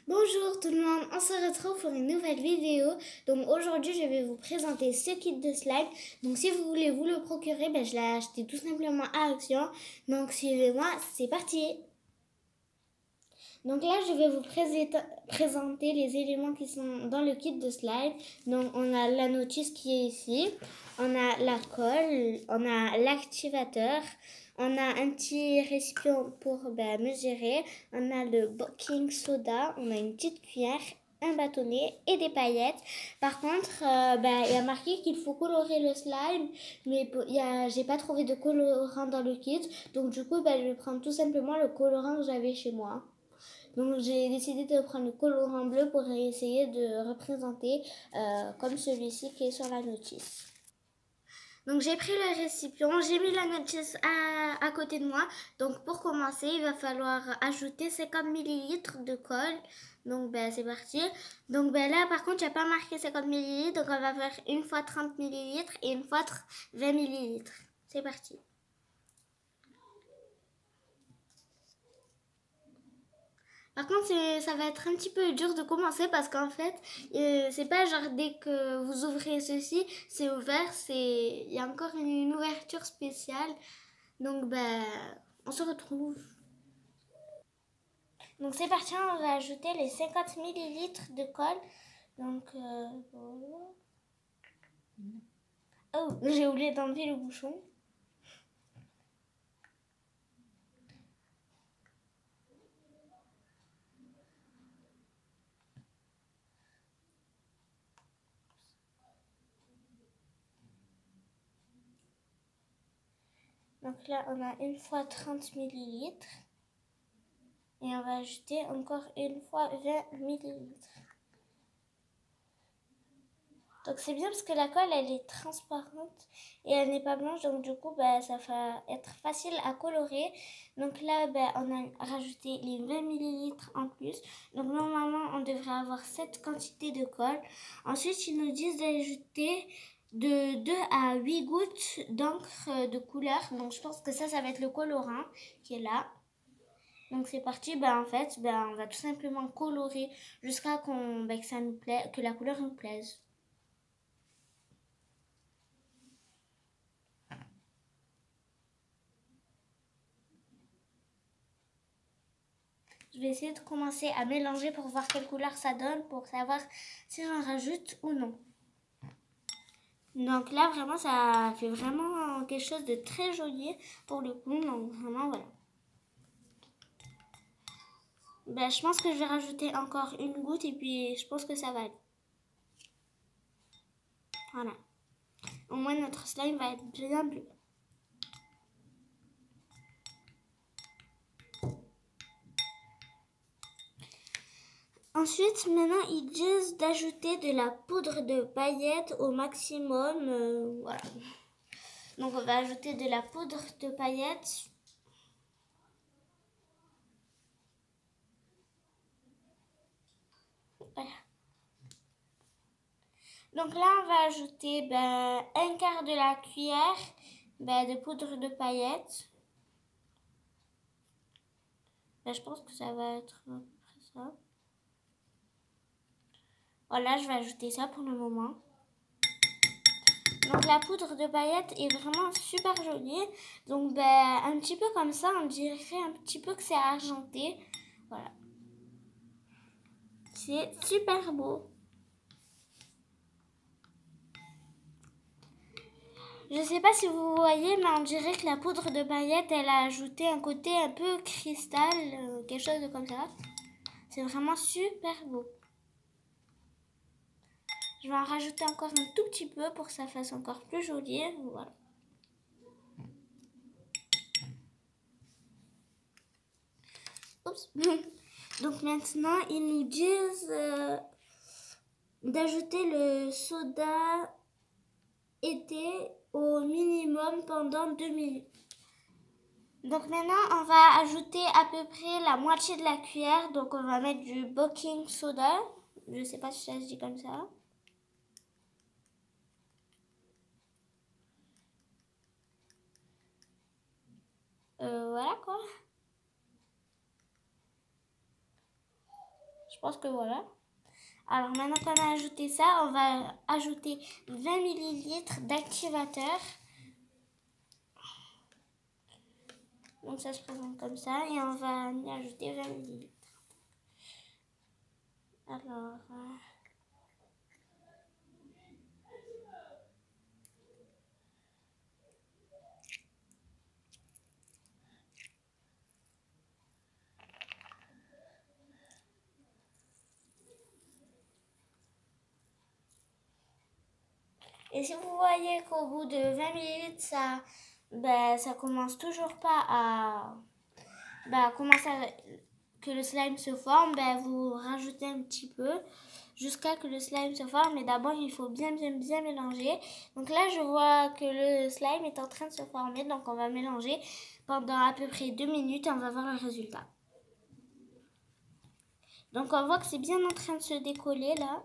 Bonjour tout le monde, on se retrouve pour une nouvelle vidéo. Donc aujourd'hui je vais vous présenter ce kit de slime. Donc si vous voulez vous le procurer, je l'ai acheté tout simplement à Action. Donc suivez-moi, c'est parti. Donc là je vais vous présenter les éléments qui sont dans le kit de slime. Donc on a la notice qui est ici, on a la colle, on a l'activateur. On a un petit récipient pour mesurer. On a le baking soda. On a une petite cuillère, un bâtonnet et des paillettes. Par contre, il y a marqué qu'il faut colorer le slime. Mais j'ai pas trouvé de colorant dans le kit. Donc du coup, je vais prendre tout simplement le colorant que j'avais chez moi. Donc j'ai décidé de prendre le colorant bleu pour essayer de représenter comme celui-ci qui est sur la notice. Donc j'ai pris le récipient, j'ai mis la notice à côté de moi. Donc pour commencer, il va falloir ajouter 50 ml de colle. Donc c'est parti. Donc là par contre, il n'y a pas marqué 50 ml. Donc on va faire une fois 30 ml et une fois 20 ml. C'est parti. Par contre, ça va être un petit peu dur de commencer parce qu'en fait, c'est pas genre dès que vous ouvrez ceci, c'est ouvert, il y a encore une ouverture spéciale. Donc, on se retrouve. Donc, c'est parti, on va ajouter les 50 ml de colle. Donc, oh, j'ai oublié d'enlever le bouchon. Donc là, on a une fois 30 ml. Et on va ajouter encore une fois 20 ml. Donc c'est bien parce que la colle elle est transparente et elle n'est pas blanche, donc du coup ça va être facile à colorer. Donc là on a rajouté les 20 ml en plus. Donc normalement on devrait avoir cette quantité de colle. Ensuite ils nous disent d'ajouter de 2 à 8 gouttes d'encre de couleur. Donc je pense que ça va être le colorant qui est là. Donc c'est parti, en fait on va tout simplement colorer jusqu'à que ça nous plaise, que la couleur nous plaise. Je vais essayer de commencer à mélanger pour voir quelle couleur ça donne, pour savoir si j'en rajoute ou non. Donc là, vraiment, ça fait vraiment quelque chose de très joli pour le coup. Donc vraiment, voilà. Je pense que je vais rajouter encore une goutte et puis je pense que ça va aller. Voilà. Au moins, notre slime va être bien bleu. Ensuite, maintenant, ils disent d'ajouter de la poudre de paillettes au maximum. Voilà. Donc, on va ajouter de la poudre de paillettes. Voilà. Donc là, on va ajouter un quart de la cuillère de poudre de paillettes. Je pense que ça va être à peu près ça. Voilà, je vais ajouter ça pour le moment. Donc la poudre de paillettes est vraiment super jolie. Donc un petit peu comme ça, on dirait un petit peu que c'est argenté. Voilà. C'est super beau. Je sais pas si vous voyez, mais on dirait que la poudre de paillettes, elle a ajouté un côté un peu cristal, quelque chose de comme ça. C'est vraiment super beau. Je vais en rajouter encore un tout petit peu pour que ça fasse encore plus joli. Voilà. Oups. Donc maintenant, ils nous disent d'ajouter le soda été au minimum pendant 2 minutes. Donc maintenant, on va ajouter à peu près la moitié de la cuillère. Donc on va mettre du baking soda. Je sais pas si ça se dit comme ça. Voilà quoi. Je pense que voilà. Alors maintenant qu'on a ajouté ça, on va ajouter 20 ml d'activateur. Donc ça se présente comme ça et on va y ajouter 20 ml. Alors... Et si vous voyez qu'au bout de 20 ml, ça commence toujours pas à... que le slime se forme, vous rajoutez un petit peu jusqu'à que le slime se forme. Mais d'abord, il faut bien mélanger. Donc là, je vois que le slime est en train de se former. Donc on va mélanger pendant à peu près 2 minutes et on va voir le résultat. Donc on voit que c'est bien en train de se décoller là.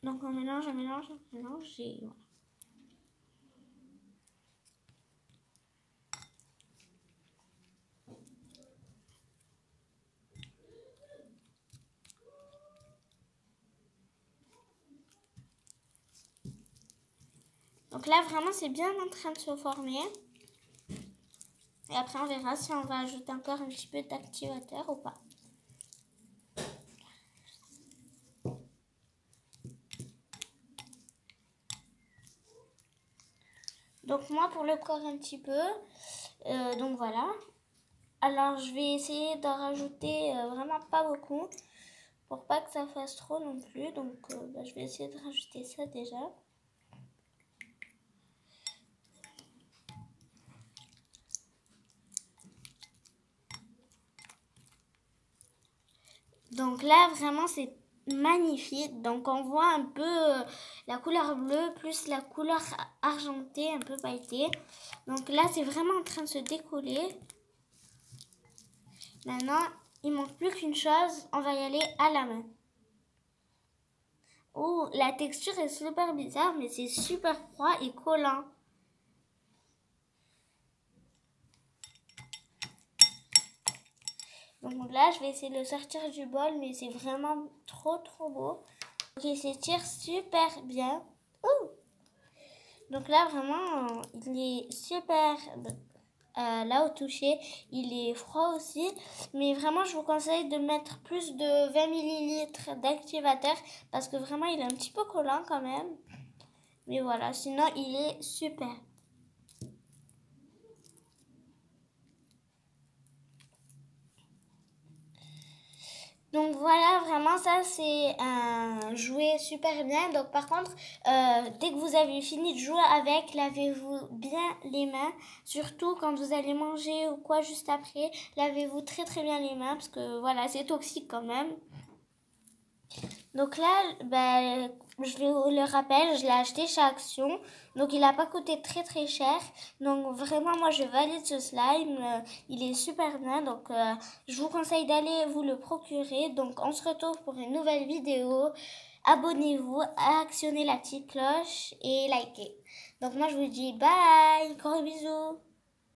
Donc on mélange et voilà. Donc là vraiment c'est bien en train de se former. Et après on verra si on va ajouter encore un petit peu d'activateur ou pas. Donc moi pour le corps un petit peu, donc voilà. Alors je vais essayer d'en rajouter vraiment pas beaucoup pour pas que ça fasse trop non plus. Donc je vais essayer de rajouter ça déjà. Donc là vraiment c'est magnifique. Donc on voit un peu la couleur bleue plus la couleur argentée un peu pailletée. Donc là c'est vraiment en train de se décoller. Maintenant il manque plus qu'une chose, on va y aller à la main. Oh, la texture est super bizarre mais c'est super froid et collant. Donc là je vais essayer de le sortir du bol mais c'est vraiment trop beau. Donc il s'étire super bien. Ouh. Donc là vraiment il est super là au toucher, il est froid aussi, mais vraiment je vous conseille de mettre plus de 20 ml d'activateur parce que vraiment il est un petit peu collant quand même, mais voilà, sinon il est super. Donc voilà, vraiment ça c'est un jouet super bien. Donc par contre, dès que vous avez fini de jouer avec, lavez-vous bien les mains. Surtout quand vous allez manger ou quoi juste après, lavez-vous très bien les mains parce que voilà, c'est toxique quand même. Donc là, je vous le rappelle, je l'ai acheté chez Action. Donc il n'a pas coûté très cher. Donc vraiment, moi je valide ce slime. Il est super bien. Donc je vous conseille d'aller vous le procurer. Donc on se retrouve pour une nouvelle vidéo. Abonnez-vous, actionnez la petite cloche et likez. Donc moi je vous dis bye, gros bisous.